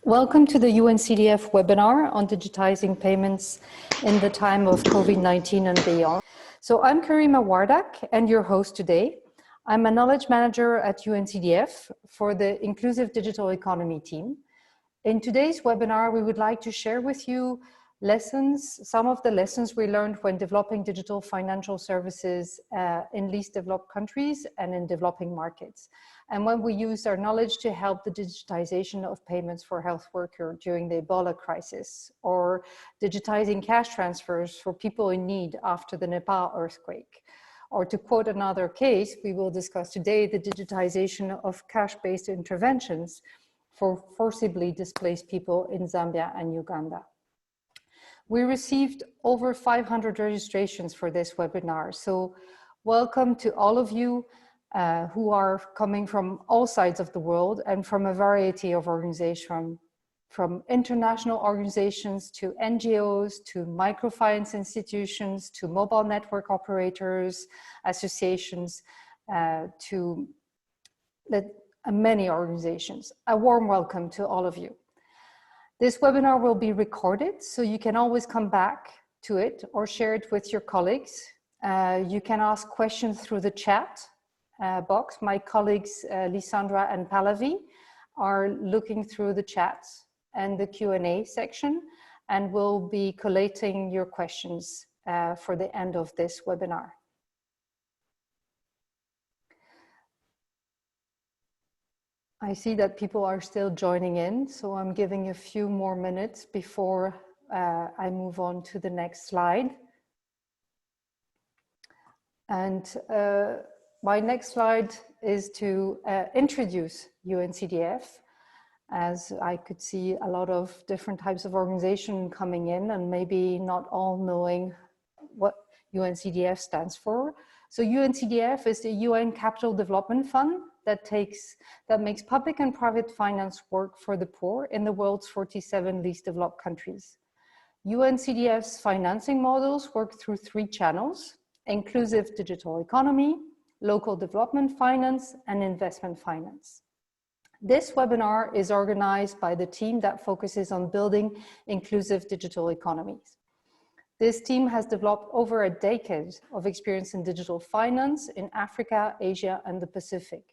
Welcome to the UNCDF webinar on digitizing payments in the time of COVID-19 and beyond. So I'm Karima Wardak and your host today. I'm a knowledge manager at UNCDF for the Inclusive Digital Economy team. In today's webinar, we would like to share with you some of the lessons we learned when developing digital financial services in least developed countries and in developing markets. And when we used our knowledge to help the digitization of payments for health workers during the Ebola crisis, or digitizing cash transfers for people in need after the Nepal earthquake. Or to quote another case we will discuss today, the digitization of cash-based interventions for forcibly displaced people in Zambia and Uganda. We received over 500 registrations for this webinar, so welcome to all of you who are coming from all sides of the world and from a variety of organizations, from international organizations to NGOs, to microfinance institutions, to mobile network operators, associations, to many organizations. A warm welcome to all of you. This webinar will be recorded, so you can always come back to it or share it with your colleagues. You can ask questions through the chat box. My colleagues, Lysandra and Pallavi, are looking through the chat and the Q&A section, and will be collating your questions for the end of this webinar. I see that people are still joining in, so I'm giving a few more minutes before I move on to the next slide. And my next slide is to introduce UNCDF, as I could see a lot of different types of organization coming in and maybe not all knowing what UNCDF stands for. So UNCDF is the UN Capital Development Fund that makes public and private finance work for the poor in the world's 47 least developed countries. UNCDF's financing models work through three channels: inclusive digital economy, local development finance, and investment finance. This webinar is organized by the team that focuses on building inclusive digital economies. This team has developed over a decade of experience in digital finance in Africa, Asia, and the Pacific.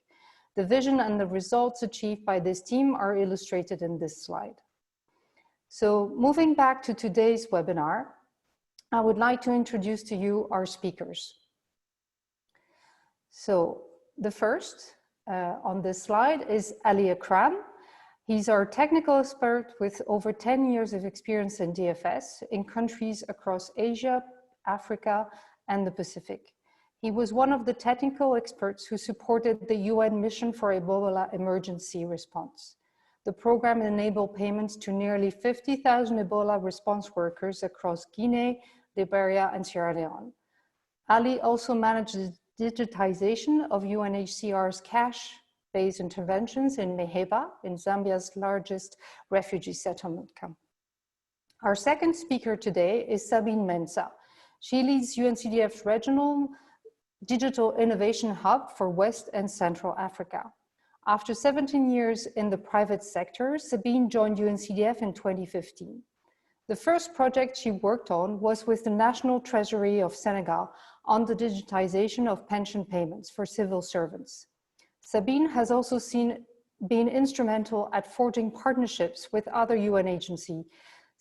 The vision and the results achieved by this team are illustrated in this slide. So moving back to today's webinar, I would like to introduce to you our speakers. So the first on this slide is Ali Akram. He's our technical expert with over 10 years of experience in DFS in countries across Asia, Africa, and the Pacific. He was one of the technical experts who supported the UN mission for Ebola emergency response. The program enabled payments to nearly 50,000 Ebola response workers across Guinea, Liberia, and Sierra Leone. Ali also managed the digitization of UNHCR's cash-based interventions in Meheba, in Zambia's largest refugee settlement camp. Our second speaker today is Sabine Mensah. She leads UNCDF's regional Digital Innovation Hub for West and Central Africa. After 17 years in the private sector, Sabine joined UNCDF in 2015. The first project she worked on was with the National Treasury of Senegal on the digitization of pension payments for civil servants. Sabine has also been instrumental at forging partnerships with other UN agencies,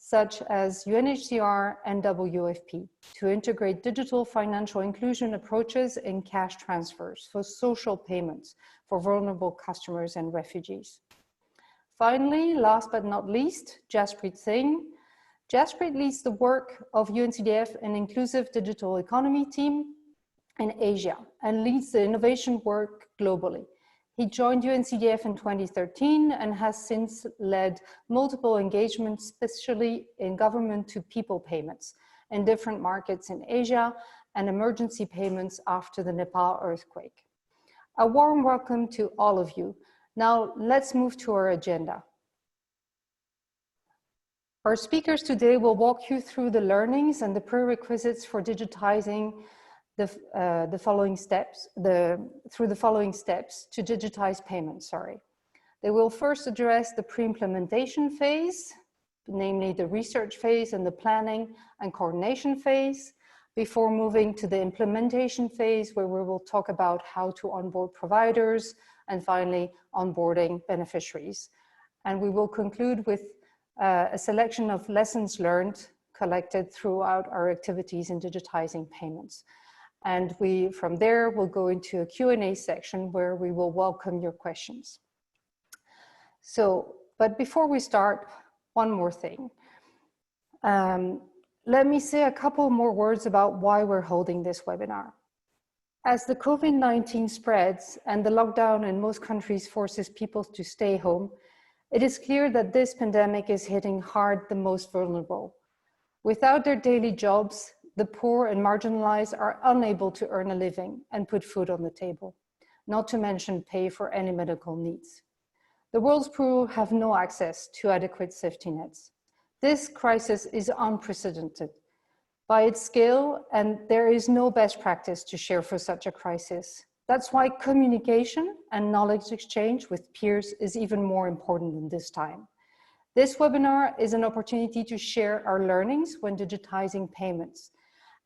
such as UNHCR and WFP, to integrate digital financial inclusion approaches in cash transfers for social payments for vulnerable customers and refugees. Finally, last but not least, Jaspreet Singh. Jaspreet leads the work of UNCDF and Inclusive Digital Economy team in Asia and leads the innovation work globally. He joined UNCDF in 2013 and has since led multiple engagements, especially in government-to-people payments in different markets in Asia and emergency payments after the Nepal earthquake. A warm welcome to all of you. Now let's move to our agenda. Our speakers today will walk you through the learnings and the prerequisites for digitizing through the following steps to digitize payments, They will first address the pre-implementation phase, namely the research phase and the planning and coordination phase, before moving to the implementation phase, where we will talk about how to onboard providers and finally onboarding beneficiaries. And we will conclude with a selection of lessons learned collected throughout our activities in digitizing payments. And from there, we'll go into a Q&A section where we will welcome your questions. But before we start, one more thing. Let me say a couple more words about why we're holding this webinar. As the COVID-19 spreads and the lockdown in most countries forces people to stay home, it is clear that this pandemic is hitting hard the most vulnerable. Without their daily jobs, the poor and marginalized are unable to earn a living and put food on the table, not to mention pay for any medical needs. The world's poor have no access to adequate safety nets. This crisis is unprecedented by its scale, and there is no best practice to share for such a crisis. That's why communication and knowledge exchange with peers is even more important in this time. This webinar is an opportunity to share our learnings when digitizing payments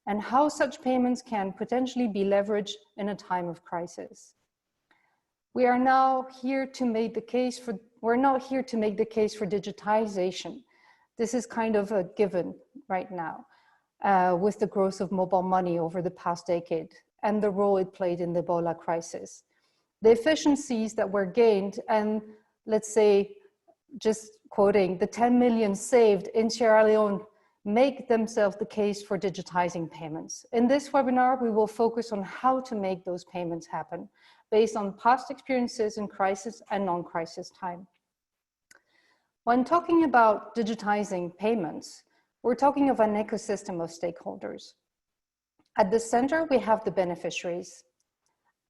and how such payments can potentially be leveraged in a time of crisis. We are now here to make the case for, we're not here to make the case for digitization. This is kind of a given right now with the growth of mobile money over the past decade and the role it played in the Ebola crisis. The efficiencies that were gained and, let's say, just quoting, the 10 million saved in Sierra Leone make themselves the case for digitizing payments. In this webinar, we will focus on how to make those payments happen based on past experiences in crisis and non-crisis time. When talking about digitizing payments, we're talking of an ecosystem of stakeholders. At the center, we have the beneficiaries.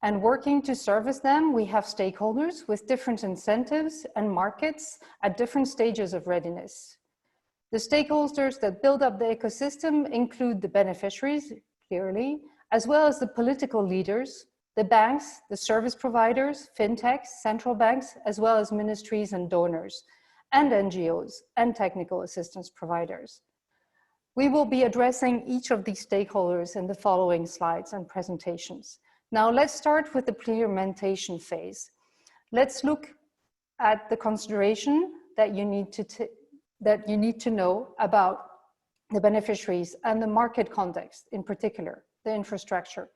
And working to service them, we have stakeholders with different incentives and markets at different stages of readiness. The stakeholders that build up the ecosystem include the beneficiaries, clearly, as well as the political leaders, the banks, the service providers, fintechs, central banks, as well as ministries and donors, and NGOs and technical assistance providers. We will be addressing each of these stakeholders in the following slides and presentations. Now let's start with the pre-implementation phase. Let's look at the consideration that you need to know about the beneficiaries and the market context, in particular, the infrastructure.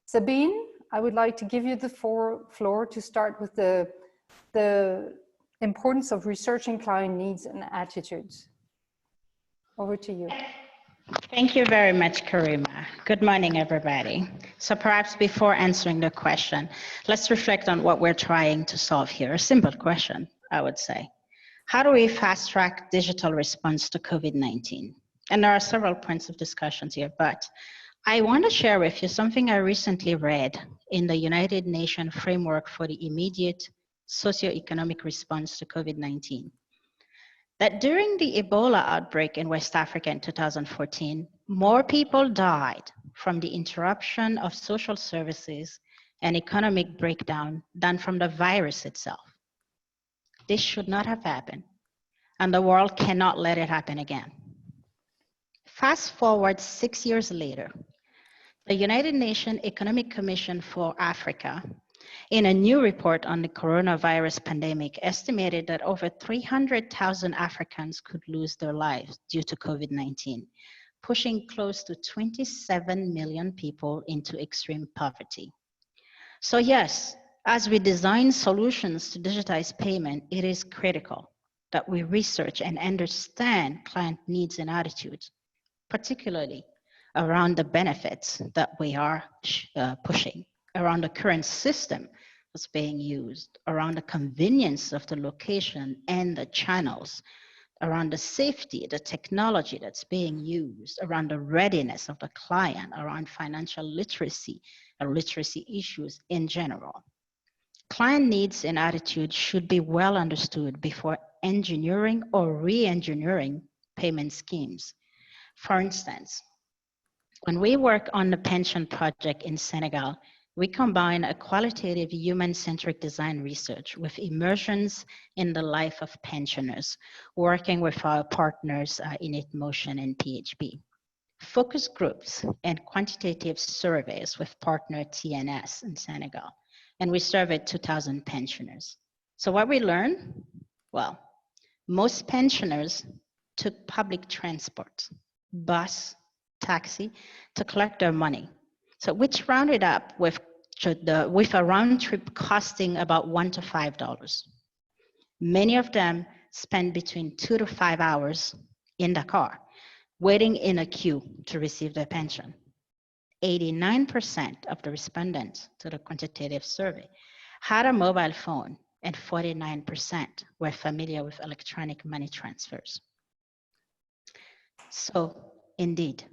Sabine, I would like to give you the floor to start with the importance of researching client needs and attitudes. Over to you. Thank you very much, Karima. Good morning, everybody. So perhaps before answering the question, let's reflect on what we're trying to solve here. A simple question, I would say. How do we fast track digital response to COVID-19? And there are several points of discussions here, but I want to share with you something I recently read in the United Nations Framework for the Immediate Socioeconomic Response to COVID-19. That during the Ebola outbreak in West Africa in 2014, more people died from the interruption of social services and economic breakdown than from the virus itself. This should not have happened, and the world cannot let it happen again. Fast forward 6 years later, the United Nations Economic Commission for Africa, in a new report on the coronavirus pandemic, estimated that over 300,000 Africans could lose their lives due to COVID-19, pushing close to 27 million people into extreme poverty. So yes, as we design solutions to digitize payment, it is critical that we research and understand client needs and attitudes, particularly around the benefits that we are pushing, around the current system that's being used, around the convenience of the location and the channels, around the safety, the technology that's being used, around the readiness of the client, around financial literacy and literacy issues in general. Client needs and attitudes should be well understood before engineering or re-engineering payment schemes. For instance, when we work on the pension project in Senegal, We combine a qualitative human-centric design research with immersions in the life of pensioners, working with our partners in Motion and PHP. Focus groups and quantitative surveys with partner TNS in Senegal. And we surveyed 2,000 pensioners. So what we learned? Well, most pensioners took public transport, bus, taxi, to collect their money. So which rounded up with a round trip costing about $1 to $5. Many of them spent between 2 to 5 hours in the car, waiting in a queue to receive their pension. 89% of the respondents to the quantitative survey had a mobile phone, and 49% were familiar with electronic money transfers. So, indeed,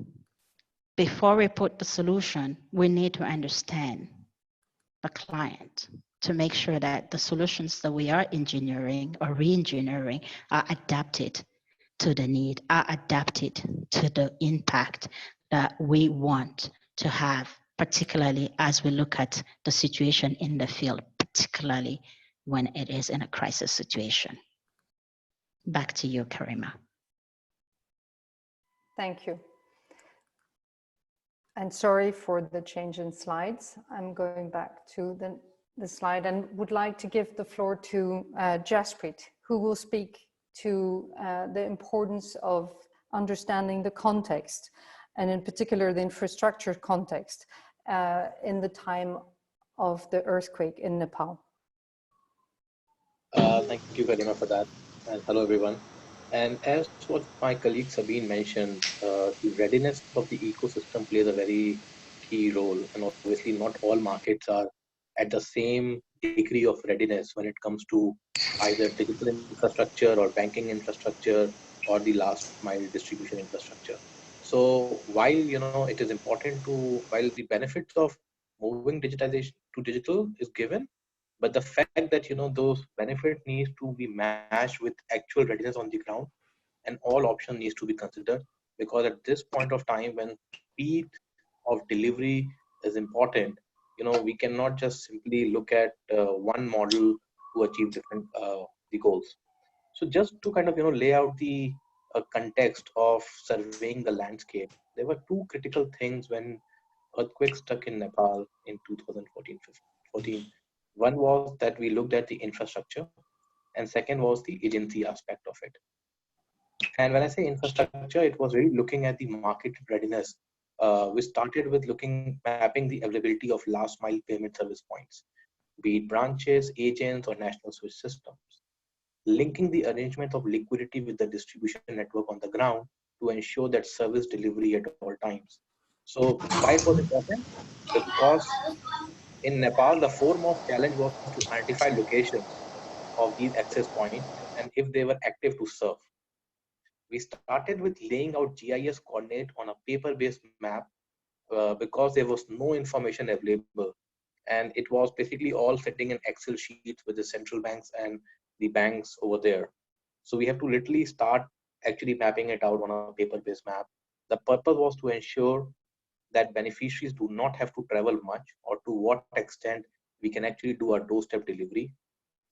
before we put the solution, we need to understand the client to make sure that the solutions that we are engineering or re-engineering are adapted to the need, are adapted to the impact that we want to have, particularly as we look at the situation in the field, particularly when it is in a crisis situation. Back to you, Karima. Thank you. And sorry for the change in slides. I'm going back to the slide and would like to give the floor to Jasprit, who will speak to the importance of understanding the context, and in particular the infrastructure context in the time of the earthquake in Nepal. Thank you, Karima, for that. And hello, everyone. And as what my colleague Sabine mentioned, the readiness of the ecosystem plays a very key role. And obviously, not all markets are at the same degree of readiness when it comes to either digital infrastructure or banking infrastructure or the last mile distribution infrastructure. So while it is important to, while the benefits of moving digitization to digital is given, but the fact that those benefit needs to be matched with actual readiness on the ground, and all options needs to be considered, because at this point of time when speed of delivery is important, we cannot just simply look at one model to achieve different the goals. So just to kind of lay out the context of surveying the landscape, there were two critical things when earthquake struck in Nepal in 2014. One was that we looked at the infrastructure, and second was the agency aspect of it. And when I say infrastructure, it was really looking at the market readiness. We started with mapping the availability of last mile payment service points, be it branches, agents, or national switch systems, linking the arrangement of liquidity with the distribution network on the ground to ensure that service delivery at all times. So why it was important? Because in Nepal, the foremost challenge was to identify locations of these access points and if they were active to serve. We started with laying out GIS coordinate on a paper-based map because there was no information available. And it was basically all sitting in Excel sheets with the central banks and the banks over there. So we have to literally start actually mapping it out on a paper-based map. The purpose was to ensure that beneficiaries do not have to travel much, or to what extent we can actually do a doorstep delivery,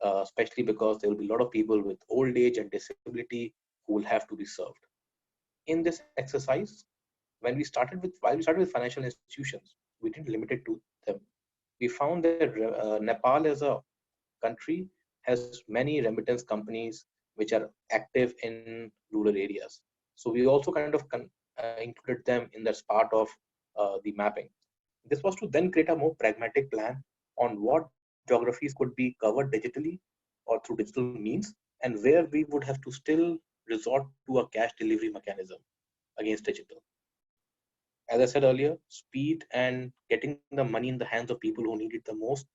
especially because there will be a lot of people with old age and disability who will have to be served. In this exercise, while we started with financial institutions, we didn't limit it to them. We found that Nepal as a country has many remittance companies which are active in rural areas. So we also kind of included them in that part of the mapping. This was to then create a more pragmatic plan on what geographies could be covered digitally or through digital means, and where we would have to still resort to a cash delivery mechanism against digital. As I said earlier, speed and getting the money in the hands of people who need it the most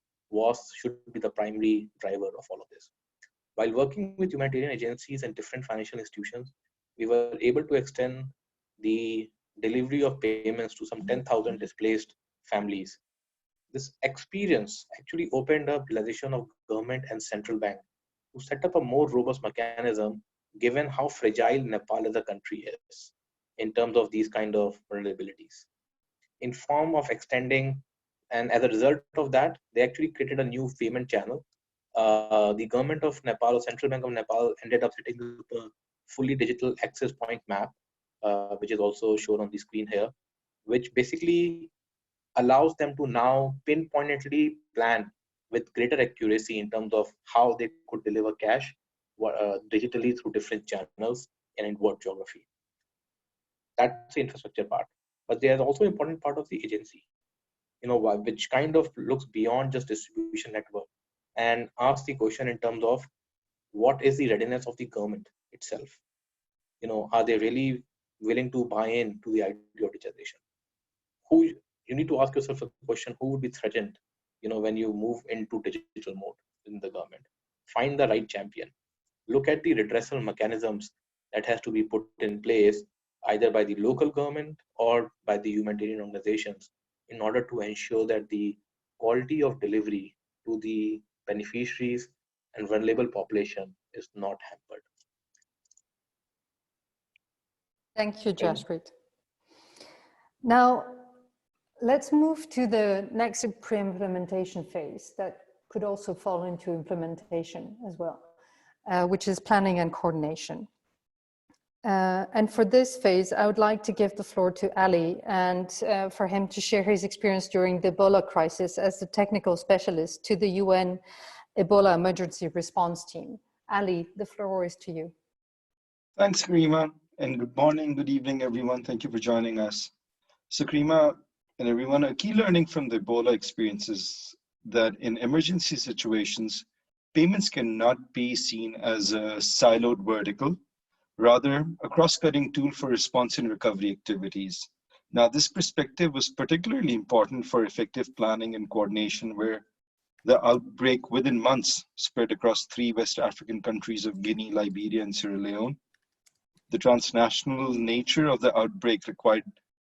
should be the primary driver of all of this. While working with humanitarian agencies and different financial institutions, we were able to extend the delivery of payments to some 10,000 displaced families. This experience actually opened up realization of government and central bank to set up a more robust mechanism, given how fragile Nepal as a country is in terms of these kind of vulnerabilities. In form of extending And as a result of that, they actually created a new payment channel. The government of Nepal, or Central Bank of Nepal, ended up setting up a fully digital access point map, which is also shown on the screen here, which basically allows them to now pinpointedly plan with greater accuracy in terms of how they could deliver cash digitally through different channels and in what geography. That's the infrastructure part. But there's also an important part of the agency, which kind of looks beyond just distribution network and asks the question in terms of what is the readiness of the government itself. Are they really willing to buy in to the idea of digitization? Who you need to ask yourself a question: who would be threatened? When you move into digital mode in the government, find the right champion. Look at the redressal mechanisms that has to be put in place either by the local government or by the humanitarian organizations in order to ensure that the quality of delivery to the beneficiaries and vulnerable population is not hampered. Thank you, Jasprit. Now, let's move to the next pre-implementation phase that could also fall into implementation as well, which is planning and coordination. And for this phase, I would like to give the floor to Ali and for him to share his experience during the Ebola crisis as the technical specialist to the UN Ebola Emergency Response Team. Ali, the floor is to you. Thanks, Karima, and good morning, good evening, everyone. Thank you for joining us. So Karima and everyone, a key learning from the Ebola experience is that in emergency situations, payments cannot be seen as a siloed vertical, rather a cross-cutting tool for response and recovery activities. Now, this perspective was particularly important for effective planning and coordination where the outbreak within months spread across 3 West African countries of Guinea, Liberia, and Sierra Leone. The transnational nature of the outbreak required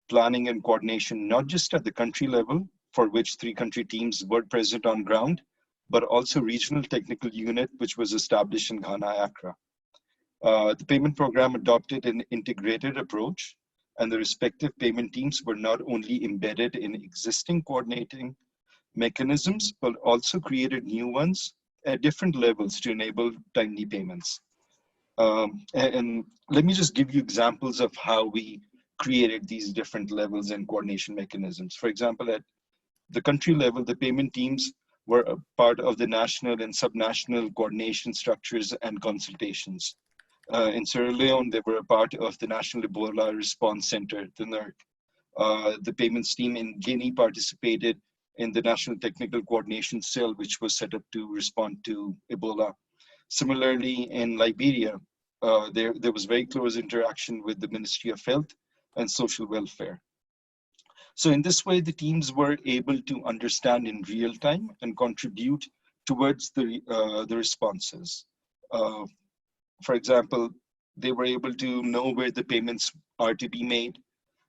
planning and coordination, not just at the country level, for which 3 country teams were present on ground, but also regional technical unit, which was established in Ghana, Accra. The payment program adopted an integrated approach, and the respective payment teams were not only embedded in existing coordinating mechanisms, but also created new ones at different levels to enable timely payments. And let me just give you examples of how we created these different levels and coordination mechanisms. For example, at the country level, the payment teams were a part of the national and subnational coordination structures and consultations. In Sierra Leone, they were a part of the National Ebola Response Center, the NERC. The payments team in Guinea participated in the National Technical Coordination Cell, which was set up to respond to Ebola. Similarly, in Liberia, there was very close interaction with the Ministry of Health and Social Welfare. So in this way, the teams were able to understand in real time and contribute towards the responses. For example, they were able to know where the payments are to be made,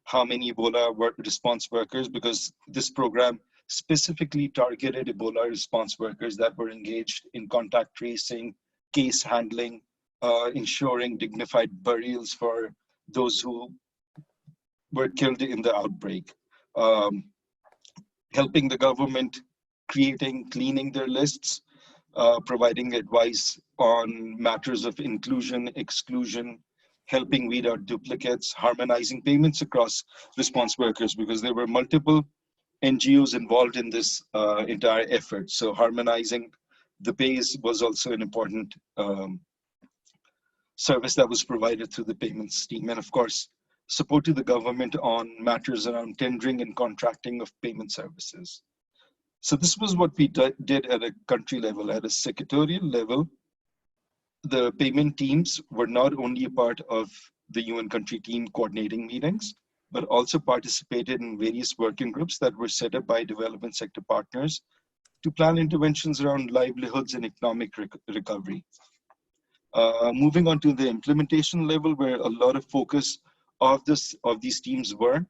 how many Ebola response workers, because this program specifically targeted Ebola response workers that were engaged in contact tracing, case handling, ensuring dignified burials for those who were killed in the outbreak, helping the government cleaning their lists, providing advice on matters of inclusion, exclusion, helping weed out duplicates, harmonizing payments across response workers, because there were multiple NGOs involved in this entire effort. So harmonizing the pays was also an important service that was provided through the payments team. And of course, support to the government on matters around tendering and contracting of payment services. So this was what we did at a country level. At a secretarial level, the payment teams were not only a part of the UN country team coordinating meetings, but also participated in various working groups that were set up by development sector partners to plan interventions around livelihoods and economic recovery. Moving on to the implementation level, where a lot of focus of these teams were,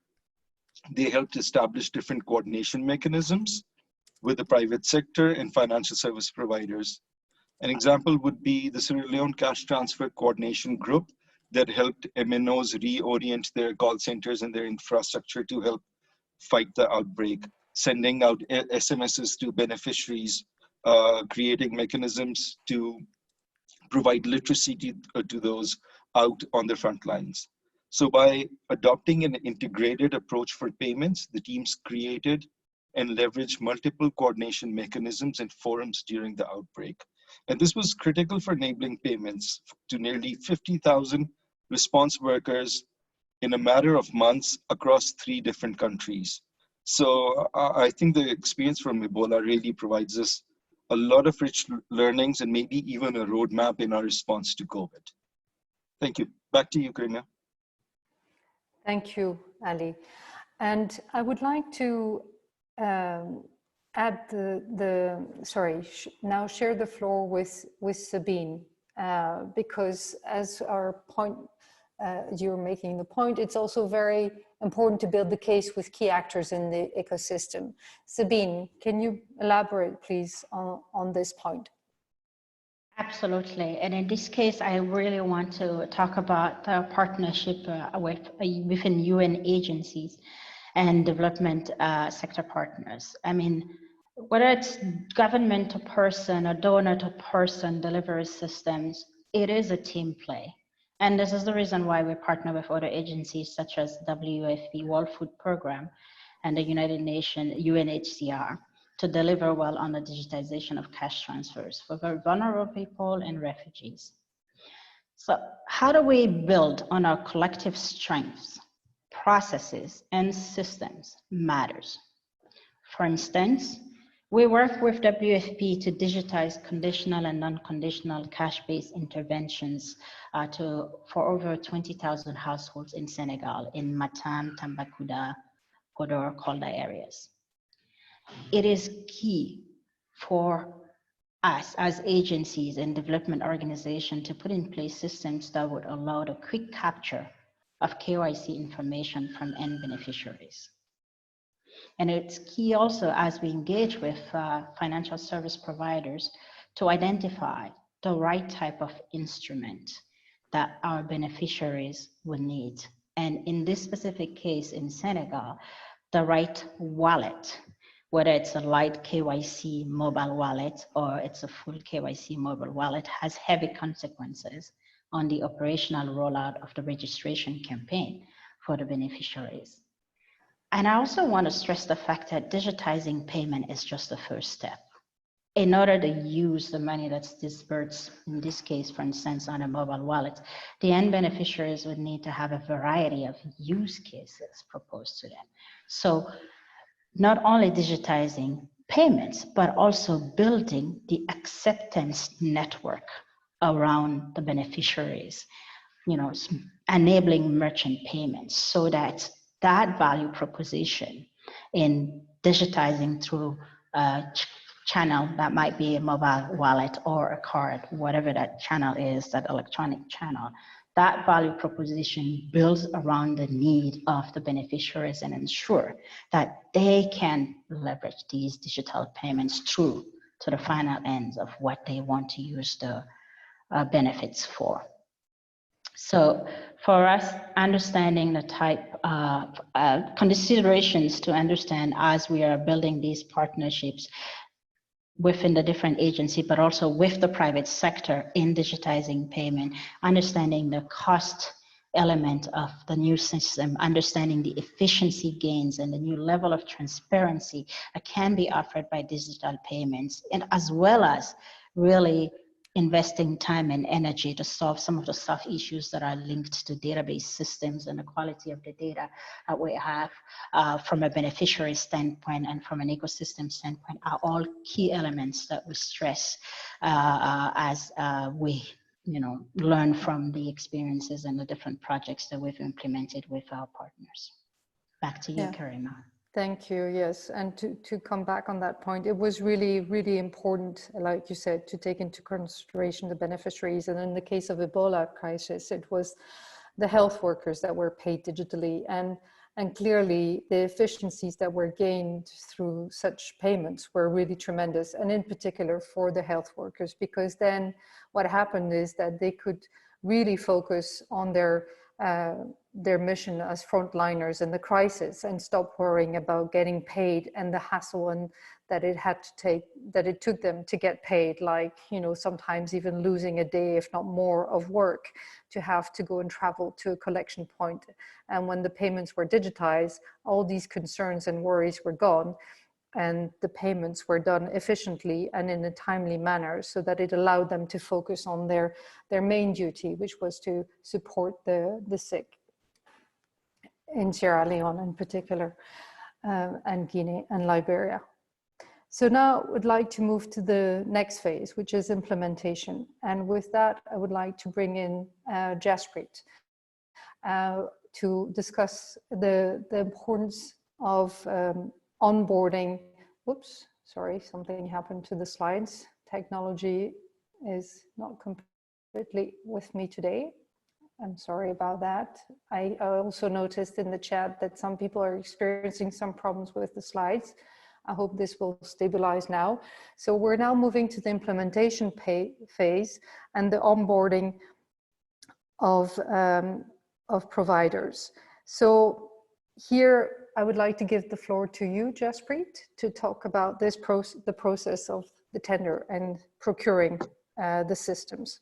they helped establish different coordination mechanisms with the private sector and financial service providers. An example would be the Sierra Leone Cash Transfer Coordination Group that helped MNOs reorient their call centers and their infrastructure to help fight the outbreak. sending out SMSs to beneficiaries, creating mechanisms to provide literacy to those out on the front lines. So by adopting an integrated approach for payments, the teams created and leveraged multiple coordination mechanisms and forums during the outbreak. And this was critical for enabling payments to nearly 50,000 response workers in a matter of months across 3 different countries. So I think the experience from Ebola really provides us a lot of rich learnings and maybe even a roadmap in our response to COVID. Thank you. Back to you, Karina. Thank you, Ali. And I would like to add now share the floor with Sabine, because as our point, you're making the point, it's also very important to build the case with key actors in the ecosystem. Sabine, can you elaborate, please, on this point? Absolutely. And in this case, I really want to talk about the partnership within UN agencies and development sector partners. I mean, whether it's government to person or donor to person delivery systems, it is a team play. And this is the reason why we partner with other agencies such as WFP World Food Program and the United Nations UNHCR to deliver well on the digitization of cash transfers for very vulnerable people and refugees. So how do we build on our collective strengths, processes, and systems matters. For instance, we work with WFP to digitize conditional and non-conditional cash-based interventions for over 20,000 households in Senegal, in Matam, Tambacounda, Podor, Kolda areas. It is key for us as agencies and development organizations to put in place systems that would allow the quick capture of KYC information from end beneficiaries. And it's key also as we engage with financial service providers to identify the right type of instrument that our beneficiaries will need. And in this specific case in Senegal, the right wallet, whether it's a light KYC mobile wallet or it's a full KYC mobile wallet, has heavy consequences on the operational rollout of the registration campaign for the beneficiaries. And I also want to stress the fact that digitizing payment is just the first step. In order to use the money that's disbursed, in this case, for instance, on a mobile wallet, the end beneficiaries would need to have a variety of use cases proposed to them. So not only digitizing payments, but also building the acceptance network around the beneficiaries, enabling merchant payments so that that value proposition in digitizing through a channel that might be a mobile wallet or a card, whatever that channel is, that electronic channel, that value proposition builds around the need of the beneficiaries and ensure that they can leverage these digital payments through to the final ends of what they want to use the benefits for. So for us, understanding the type of considerations to understand as we are building these partnerships within the different agency, but also with the private sector in digitizing payment, understanding the cost element of the new system, understanding the efficiency gains and the new level of transparency that can be offered by digital payments, and as well as really investing time and energy to solve some of the soft issues that are linked to database systems and the quality of the data that we have from a beneficiary standpoint and from an ecosystem standpoint are all key elements that we stress as we learn from the experiences and the different projects that we've implemented with our partners. Back to you, Karima. Thank you. Yes, and to come back on that point, it was really, really important, like you said, to take into consideration the beneficiaries. And in the case of Ebola crisis, it was the health workers that were paid digitally, and clearly the efficiencies that were gained through such payments were really tremendous, and in particular for the health workers, because then what happened is that they could really focus on their their mission as frontliners in the crisis and stop worrying about getting paid and the hassle and that it took them to get paid, like, you know, sometimes even losing a day, if not more, of work to have to go and travel to a collection point. And when the payments were digitized, all these concerns and worries were gone, and the payments were done efficiently and in a timely manner, so that it allowed them to focus on their main duty, which was to support the sick in Sierra Leone in particular, and Guinea and Liberia. So now I would like to move to the next phase, which is implementation. And with that, I would like to bring in Jaspreet to discuss the importance of onboarding. Oops, sorry, something happened to the slides. Technology is not completely with me today. I'm sorry about that. I also noticed in the chat that some people are experiencing some problems with the slides. I hope this will stabilize now. So we're now moving to the implementation phase and the onboarding of providers. So here I would like to give the floor to you, Jaspreet, to talk about this the process of the tender and procuring the systems.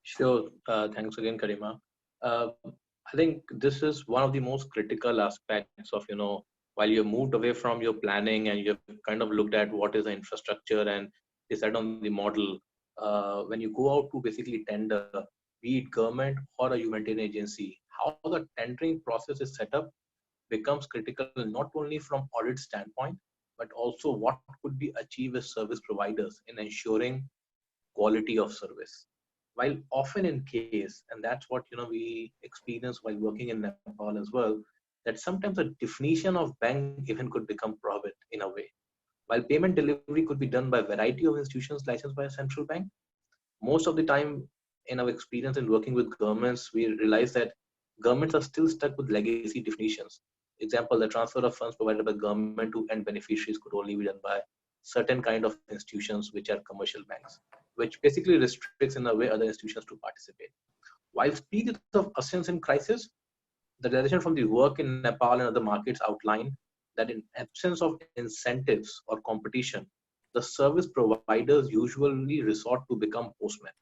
Sure. Thanks again, Karima. I think this is one of the most critical aspects of, while you've moved away from your planning and you've kind of looked at what is the infrastructure and decided on the model, when you go out to basically tender, be it government or a humanitarian agency, how the tendering process is set up becomes critical not only from audit standpoint, but also what could be achieved with service providers in ensuring quality of service. While often in case, and that's what we experience while working in Nepal as well, that sometimes the definition of bank even could become prohibit in a way. While payment delivery could be done by a variety of institutions licensed by a central bank, most of the time in our experience in working with governments, we realize that governments are still stuck with legacy definitions. Example, the transfer of funds provided by government to end beneficiaries could only be done by certain kind of institutions, which are commercial banks, which basically restricts in a way other institutions to participate. While speed is of essence in crisis, the realization from the work in Nepal and other markets outline that in absence of incentives or competition, the service providers usually resort to become postmen,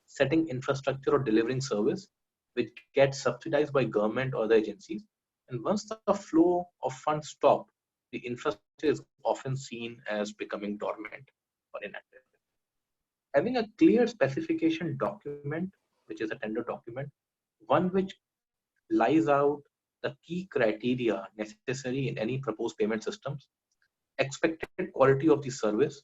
setting infrastructure or delivering service which gets subsidized by government or the agencies. And once the flow of funds stop, the infrastructure is often seen as becoming dormant or inactive. Having a clear specification document, which is a tender document, one which lies out the key criteria necessary in any proposed payment systems, expected quality of the service,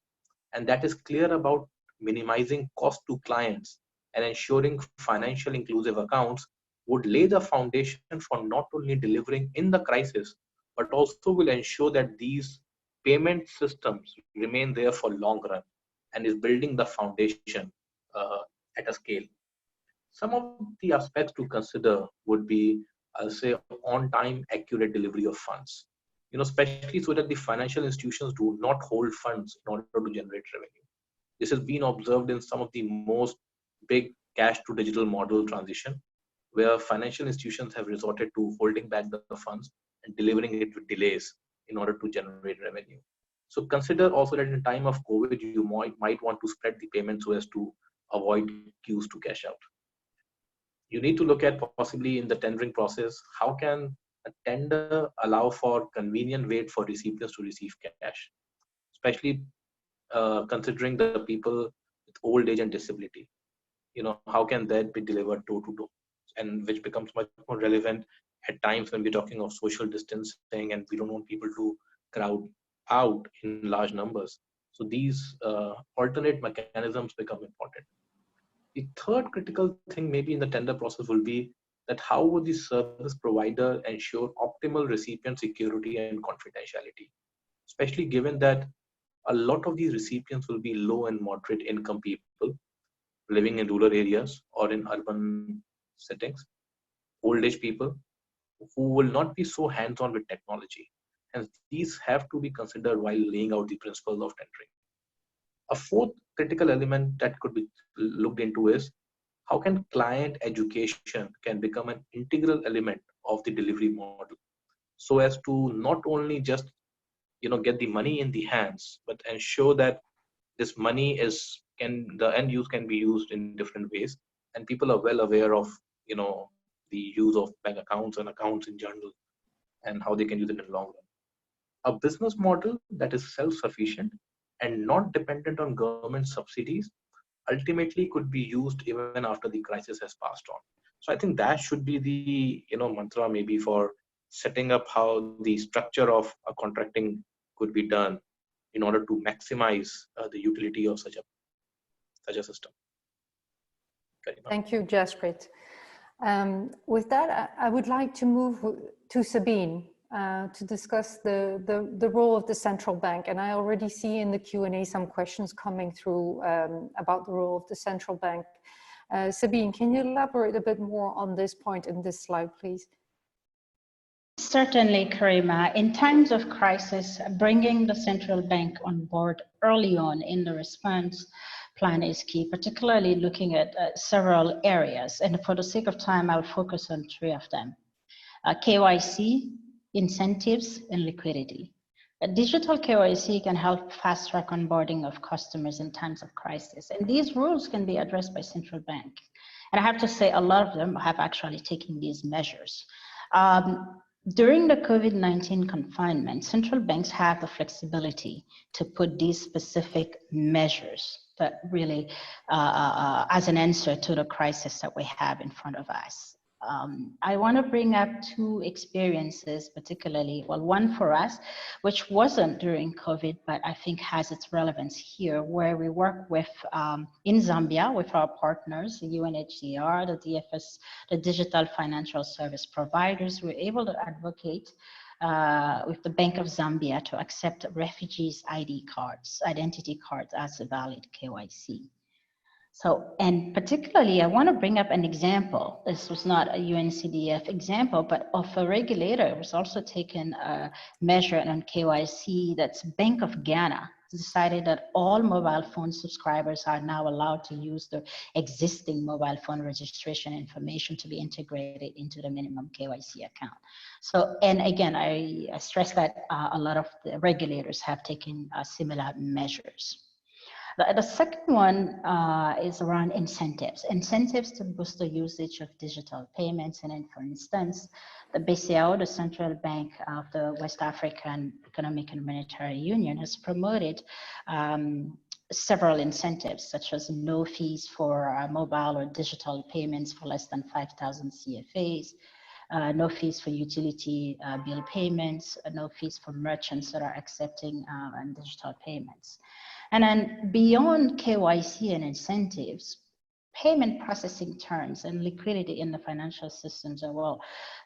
and that is clear about minimizing cost to clients and ensuring financial inclusive accounts, would lay the foundation for not only delivering in the crisis, but also will ensure that these payment systems remain there for long run and is building the foundation at a scale. Some of the aspects to consider would be, I'll say, on-time, accurate delivery of funds. Especially so that the financial institutions do not hold funds in order to generate revenue. This has been observed in some of the most big cash to digital model transition, where financial institutions have resorted to holding back the funds and delivering it with delays in order to generate revenue. So consider also that in time of COVID, you might want to spread the payment so as to avoid queues to cash out. You need to look at possibly in the tendering process, how can a tender allow for convenient way for recipients to receive cash, especially considering the people with old age and disability. How can that be delivered door to door, and which becomes much more relevant at times when we're talking of social distancing and we don't want people to crowd out in large numbers. So these alternate mechanisms become important. The third critical thing maybe in the tender process will be that how would the service provider ensure optimal recipient security and confidentiality, especially given that a lot of these recipients will be low and moderate income people living in rural areas or in urban settings, old age people who will not be so hands-on with technology. And these have to be considered while laying out the principles of tendering. A fourth critical element that could be looked into is how can client education can become an integral element of the delivery model, so as to not only just get the money in the hands, but ensure that this money the end use can be used in different ways, and people are well aware of the use of bank accounts and accounts in general, and how they can use it in the long run. A business model that is self-sufficient and not dependent on government subsidies ultimately could be used even after the crisis has passed on. So I think that should be the mantra maybe for setting up how the structure of a contracting could be done in order to maximize the utility of such a system. Karima. Thank you, Jasprit. With that, I would like to move to Sabine to discuss the role of the central bank. And I already see in the Q&A some questions coming through about the role of the central bank. Sabine, can you elaborate a bit more on this point in this slide, please? Certainly, Karima. In times of crisis, bringing the central bank on board early on in the response plan is key, particularly looking at several areas. And for the sake of time, I'll focus on 3 of them. KYC, incentives, and liquidity. Digital KYC can help fast track onboarding of customers in times of crisis. And these rules can be addressed by central bank. And I have to say a lot of them have actually taken these measures. During the COVID-19 confinement, central banks have the flexibility to put these specific measures that really, as an answer to the crisis that we have in front of us. I want to bring up 2 experiences, particularly, well, one for us, which wasn't during COVID, but I think has its relevance here, where we work with, in Zambia, with our partners, the UNHCR, the DFS, the digital financial service providers. We're able to advocate with the Bank of Zambia to accept refugees' ID cards, identity cards as a valid KYC. So, and particularly, I want to bring up an example. This was not a UNCDF example, but of a regulator was also taken a measure on KYC. That's Bank of Ghana decided that all mobile phone subscribers are now allowed to use the existing mobile phone registration information to be integrated into the minimum KYC account. So, and again, I stress that a lot of the regulators have taken similar measures. The second one is around incentives. Incentives to boost the usage of digital payments. And then, for instance, the BCAO, the Central Bank of the West African Economic and Monetary Union, has promoted several incentives, such as no fees for mobile or digital payments for less than 5,000 CFAs, no fees for utility bill payments, no fees for merchants that are accepting digital payments. And then beyond KYC and incentives, payment processing terms and liquidity in the financial systems are well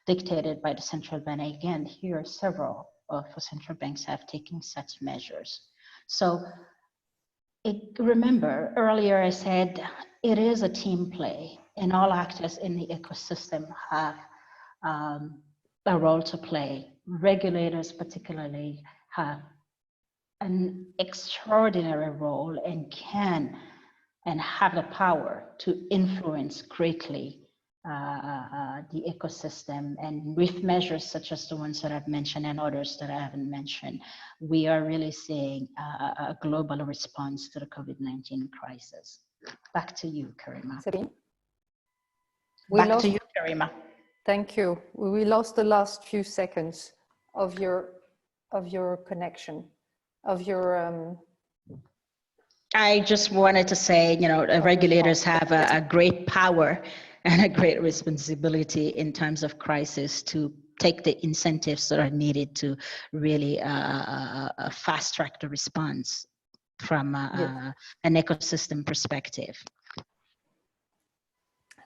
dictated by the central bank. Again, here several of the central banks have taken such measures. So remember, earlier I said it is a team play, and all actors in the ecosystem have a role to play. Regulators particularly have an extraordinary role and can and have the power to influence greatly the ecosystem. And with measures such as the ones that I've mentioned and others that I haven't mentioned, we are really seeing a global response to the COVID-19 crisis. Back to you, Karima. Sabine? Back to you, Karima. Thank you. We lost the last few seconds of your connection. I just wanted to say, regulators have a great power and a great responsibility in times of crisis to take the incentives that are needed to really fast track the response from an ecosystem perspective.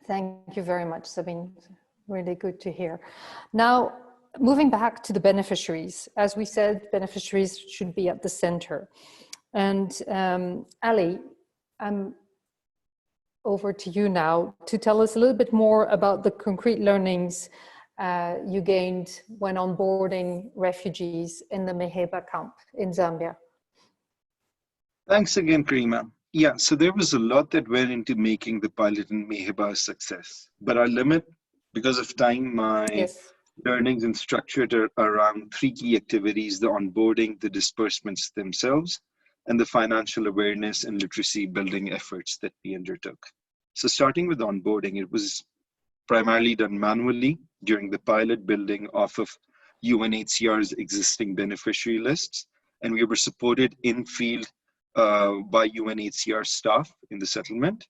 Thank you very much, Sabine. Really good to hear. Now, moving back to the beneficiaries, as we said, beneficiaries should be at the center. And Ali, I'm over to you now to tell us a little bit more about the concrete learnings you gained when onboarding refugees in the Maheba camp in Zambia. Thanks again, Karima. Yeah, so there was a lot that went into making the pilot in Meheba a success. But our limit, because of time, my Yes. learnings and structured around three key activities: the onboarding, the disbursements themselves, and the financial awareness and literacy building efforts that we undertook. So starting with onboarding, it was primarily done manually during the pilot building off of UNHCR's existing beneficiary lists. And we were supported in field by UNHCR staff in the settlement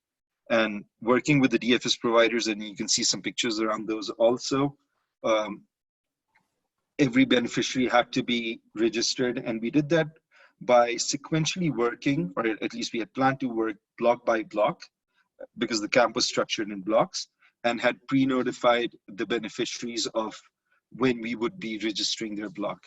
and working with the DFS providers. And you can see some pictures around those also. Um, every beneficiary had to be registered, and we did that by sequentially working, or at least we had planned to work block by block, because the camp was structured in blocks, and had pre-notified the beneficiaries of when we would be registering their block.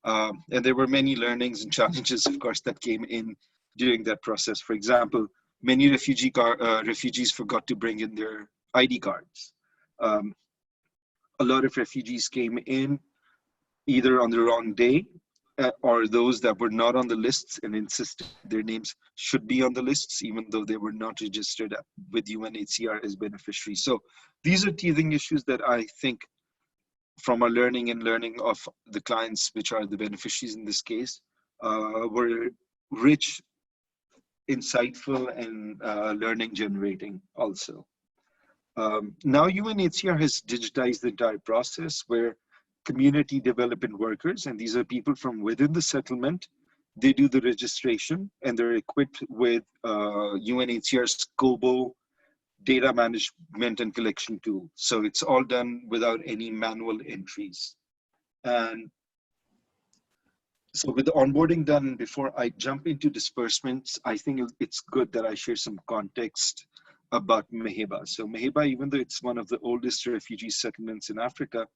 And there were many learnings and challenges, of course, that came in during that process. For example, many refugees forgot to bring in their ID cards. A lot of refugees came in either on the wrong day or those that were not on the lists and insisted their names should be on the lists, even though they were not registered with UNHCR as beneficiaries. So these are teething issues that I think from our learning of the clients, which are the beneficiaries in this case, were rich, insightful, and learning generating also. Now UNHCR has digitized the entire process where community development workers, and these are people from within the settlement, they do the registration and they're equipped with UNHCR's COBO data management and collection tool. So it's all done without any manual entries. And so with the onboarding done, before I jump into disbursements, I think it's good that I share some context about Meheba. So Meheba, even though it's one of the oldest refugee settlements in Africa,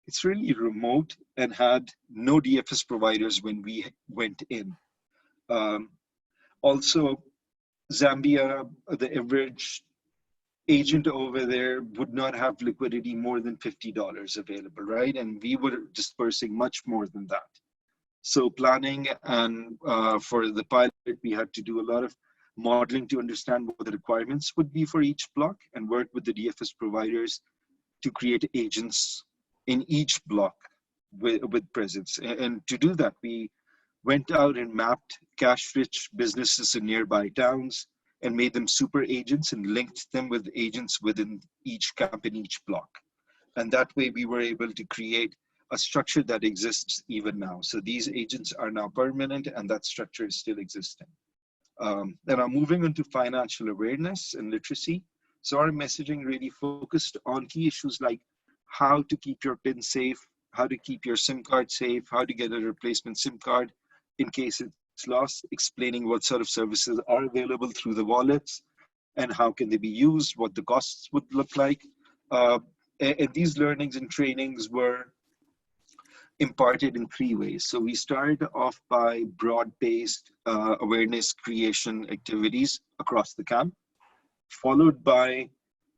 it's really remote and had no DFS providers when we went in. Also, Zambia, the average agent over there would not have liquidity more than $50 available, right? And we were dispersing much more than that. So planning and for the pilot, we had to do a lot of modeling to understand what the requirements would be for each block and work with the DFS providers to create agents in each block with presence. And to do that, we went out and mapped cash-rich businesses in nearby towns and made them super agents and linked them with agents within each camp in each block. And that way we were able to create a structure that exists even now. So these agents are now permanent and that structure is still existing. Then I'm moving into financial awareness and literacy. So our messaging really focused on key issues like how to keep your PIN safe, how to keep your SIM card safe, how to get a replacement SIM card in case it's lost, explaining what sort of services are available through the wallets and how can they be used, what the costs would look like. And these learnings and trainings were imparted in three ways. So we started off by broad-based awareness creation activities across the camp, followed by,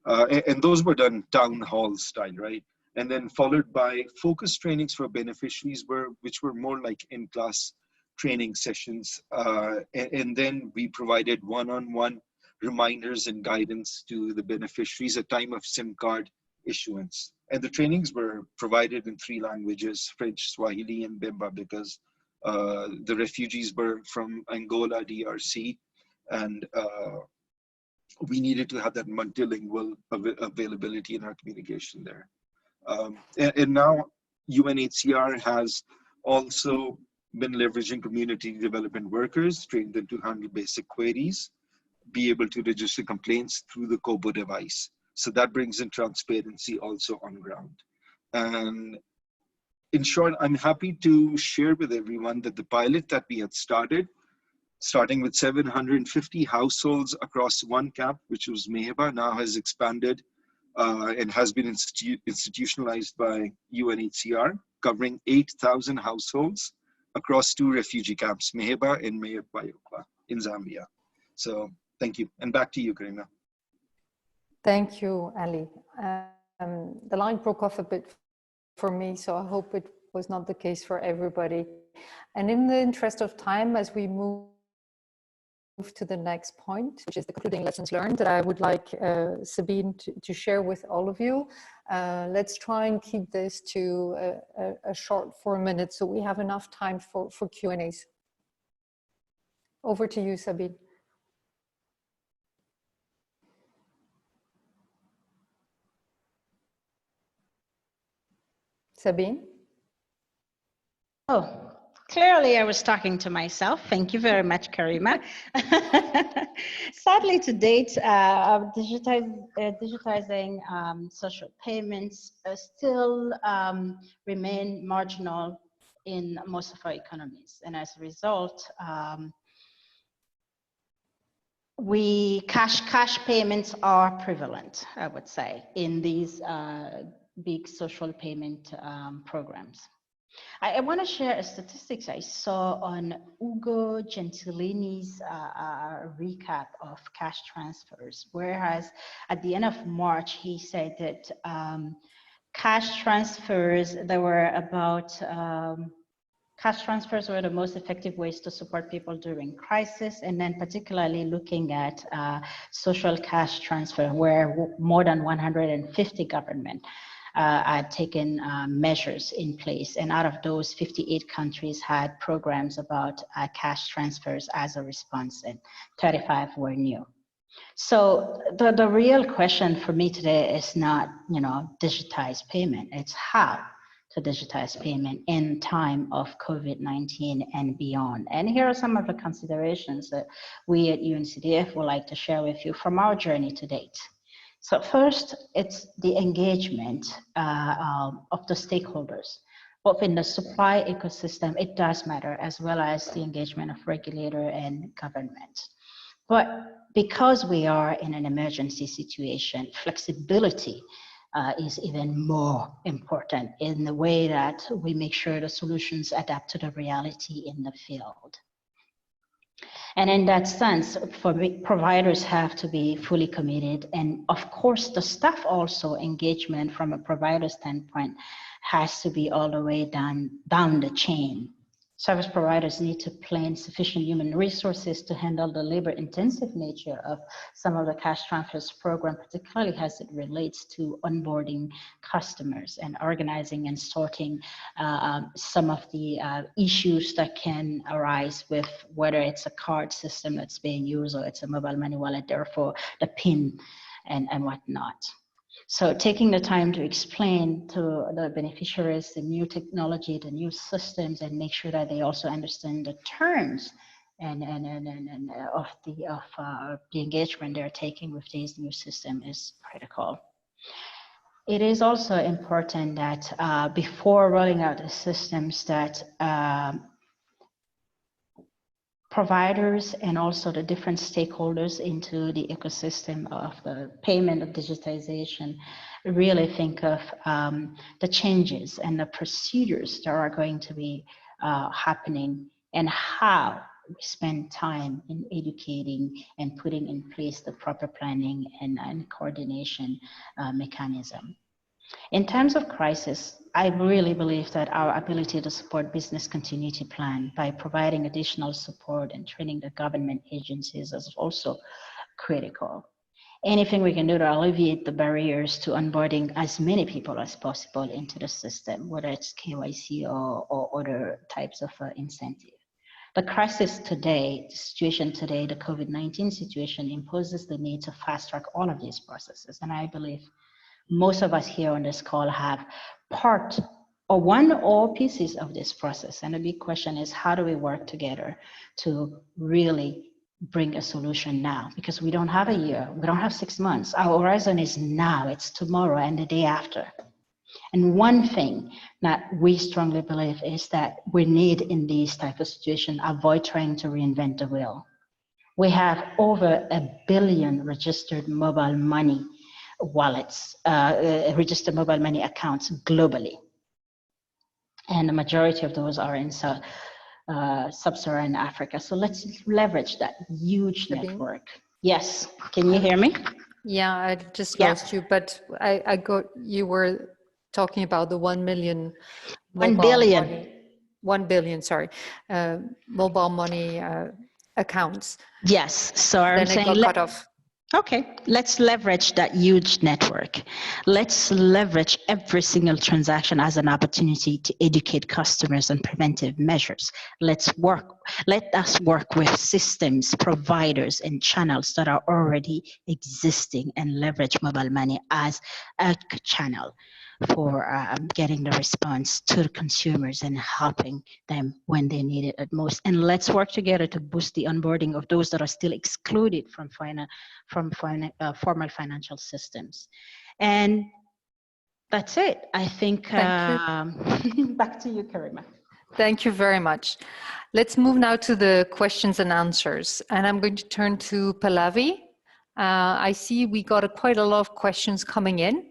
and those were done town hall style, right? And then followed by focus trainings for beneficiaries, which were more like in-class training sessions. And then we provided one-on-one reminders and guidance to the beneficiaries at time of SIM card issuance. And the trainings were provided in three languages, French, Swahili, and Bemba, because the refugees were from Angola, DRC, and we needed to have that multilingual availability in our communication there. And now UNHCR has also been leveraging community development workers, trained them to handle basic queries, be able to register complaints through the COBO device. So that brings in transparency also on ground. And in short, I'm happy to share with everyone that the pilot that we had started, starting with 750 households across one camp, which was Meheba, now has expanded and has been institutionalized by UNHCR, covering 8,000 households across two refugee camps, Meheba and Meyakbayokwa in Zambia. So thank you. And back to you, Karima. Thank you, Ali. The line broke off a bit for me, so I hope it was not the case for everybody. And in the interest of time, as we move to the next point, which is the concluding lessons learned that I would like Sabine to share with all of you. Let's try and keep this to a short 4 minutes so we have enough time for Q&As. Over to you, Sabine. Sabine? Oh, clearly I was talking to myself. Thank you very much, Karima. Sadly, to date, digitizing social payments still remain marginal in most of our economies. And as a result, cash payments are prevalent, I would say, in these big social payment programs. I want to share a statistics I saw on Ugo Gentilini's recap of cash transfers, whereas at the end of March, he said that cash transfers, there were about cash transfers were the most effective ways to support people during crisis, and then particularly looking at social cash transfer, where more than 150 governments had taken measures in place. And out of those, 58 countries had programs about cash transfers as a response, and 35 were new. So the real question for me today is not, digitize payment, it's how to digitize payment in time of COVID-19 and beyond. And here are some of the considerations that we at UNCDF would like to share with you from our journey to date. So first, it's the engagement of the stakeholders, both in the supply ecosystem, it does matter, as well as the engagement of regulator and government. But because we are in an emergency situation, flexibility is even more important in the way that we make sure the solutions adapt to the reality in the field. And in that sense, providers have to be fully committed. And of course, the staff also engagement from a provider standpoint has to be all the way down the chain. Service providers need to plan sufficient human resources to handle the labor-intensive nature of some of the cash transfers program, particularly as it relates to onboarding customers and organizing and sorting some of the issues that can arise with whether it's a card system that's being used or it's a mobile money wallet, therefore the PIN and whatnot. So taking the time to explain to the beneficiaries the new technology, the new systems, and make sure that they also understand the terms and of the engagement they're taking with these new systems is critical. It is also important that before rolling out the systems that providers and also the different stakeholders into the ecosystem of the payment of digitization really think of the changes and the procedures that are going to be happening and how we spend time in educating and putting in place the proper planning and coordination mechanism. In terms of crisis, I really believe that our ability to support business continuity plan by providing additional support and training the government agencies is also critical. Anything we can do to alleviate the barriers to onboarding as many people as possible into the system, whether it's KYC or other types of incentive. The crisis today, the situation today, the COVID-19 situation imposes the need to fast track all of these processes. And I believe most of us here on this call have part or one or pieces of this process. And the big question is, how do we work together to really bring a solution now? Because we don't have a year, we don't have 6 months. Our horizon is now, it's tomorrow and the day after. And one thing that we strongly believe is that we need in these type of situations, avoid trying to reinvent the wheel. We have over 1 billion registered mobile money wallets, registered mobile money accounts globally. And the majority of those are in sub-Saharan Africa. So let's leverage that huge network. Yes, can you hear me? Yeah, I just lost you, but I got, you were talking about the 1 million. 1 billion. Money, 1 billion, sorry. Mobile money accounts. Yes, so I'm Then it saying, got cut off. okay, let's leverage that huge network. Let's leverage every single transaction as an opportunity to educate customers on preventive measures. Let us work with systems, providers, and channels that are already existing and leverage mobile money as a channel for getting the response to the consumers and helping them when they need it at most. And let's work together to boost the onboarding of those that are still excluded from formal financial systems. And that's it. I think back to you, Karima. Thank you very much. Let's move now to the questions and answers. And I'm going to turn to Pallavi. I see we got quite a lot of questions coming in.